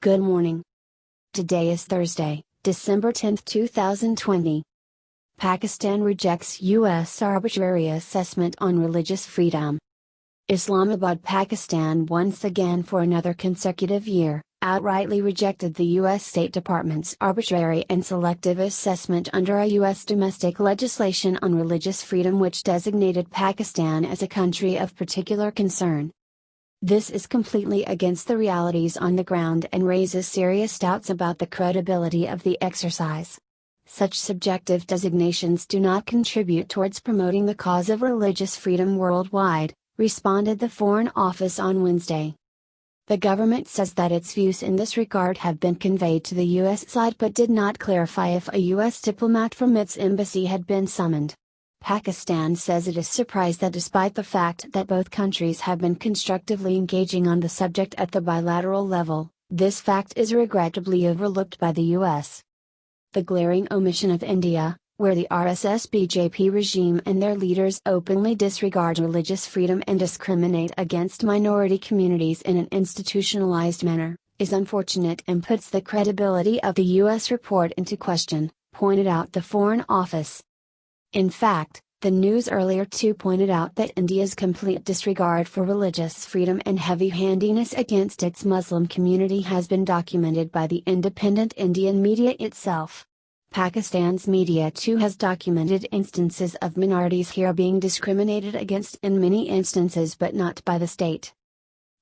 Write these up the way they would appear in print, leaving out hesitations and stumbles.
Good morning. Today is Thursday, December 10, 2020. Pakistan rejects U.S. arbitrary assessment on religious freedom. Islamabad, Pakistan once again for another consecutive year, outrightly rejected the U.S. State Department's arbitrary and selective assessment under a U.S. domestic legislation on religious freedom which designated Pakistan as a country of particular concern. This is completely against the realities on the ground and raises serious doubts about the credibility of the exercise. Such subjective designations do not contribute towards promoting the cause of religious freedom worldwide, responded the Foreign Office on Wednesday. The government says that its views in this regard have been conveyed to the U.S. side but did not clarify if a U.S. diplomat from its embassy had been summoned. Pakistan says it is surprised that despite the fact that both countries have been constructively engaging on the subject at the bilateral level, this fact is regrettably overlooked by the U.S. The glaring omission of India, where the RSS-BJP regime and their leaders openly disregard religious freedom and discriminate against minority communities in an institutionalized manner, is unfortunate and puts the credibility of the U.S. report into question, pointed out the Foreign Office. In fact, the news earlier too pointed out that India's complete disregard for religious freedom and heavy-handedness against its Muslim community has been documented by the independent Indian media itself. Pakistan's media too has documented instances of minorities here being discriminated against in many instances but not by the state.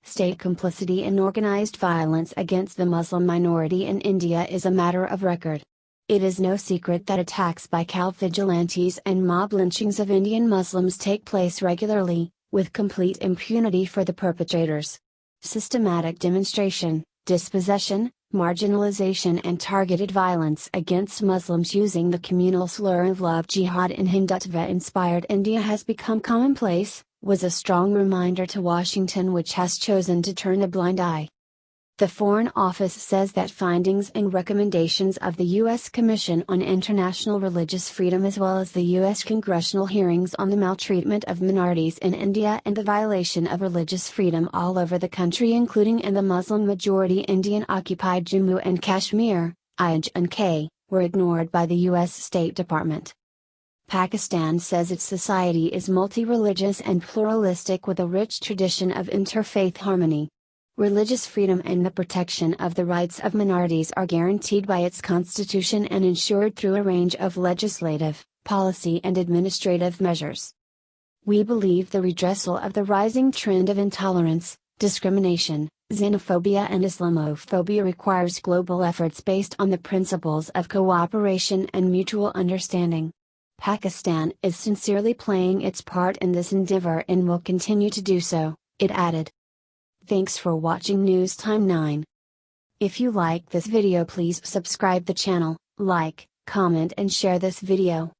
State complicity in organized violence against the Muslim minority in India is a matter of record. It is no secret that attacks by Cal vigilantes and mob lynchings of Indian Muslims take place regularly, with complete impunity for the perpetrators. Systematic demonstration, dispossession, marginalization and targeted violence against Muslims using the communal slur of love jihad in Hindutva-inspired India has become commonplace, was a strong reminder to Washington which has chosen to turn a blind eye. The Foreign Office says that findings and recommendations of the U.S. Commission on International Religious Freedom as well as the U.S. congressional hearings on the maltreatment of minorities in India and the violation of religious freedom all over the country including in the Muslim-majority Indian-occupied Jammu and Kashmir, IJ&K, were ignored by the U.S. State Department. Pakistan says its society is multi-religious and pluralistic with a rich tradition of interfaith harmony. Religious freedom and the protection of the rights of minorities are guaranteed by its constitution and ensured through a range of legislative, policy and administrative measures. We believe the redressal of the rising trend of intolerance, discrimination, xenophobia and Islamophobia requires global efforts based on the principles of cooperation and mutual understanding. Pakistan is sincerely playing its part in this endeavor and will continue to do so, it added. Thanks for watching News Time 9. If you like this video please subscribe the channel, like, comment and share this video.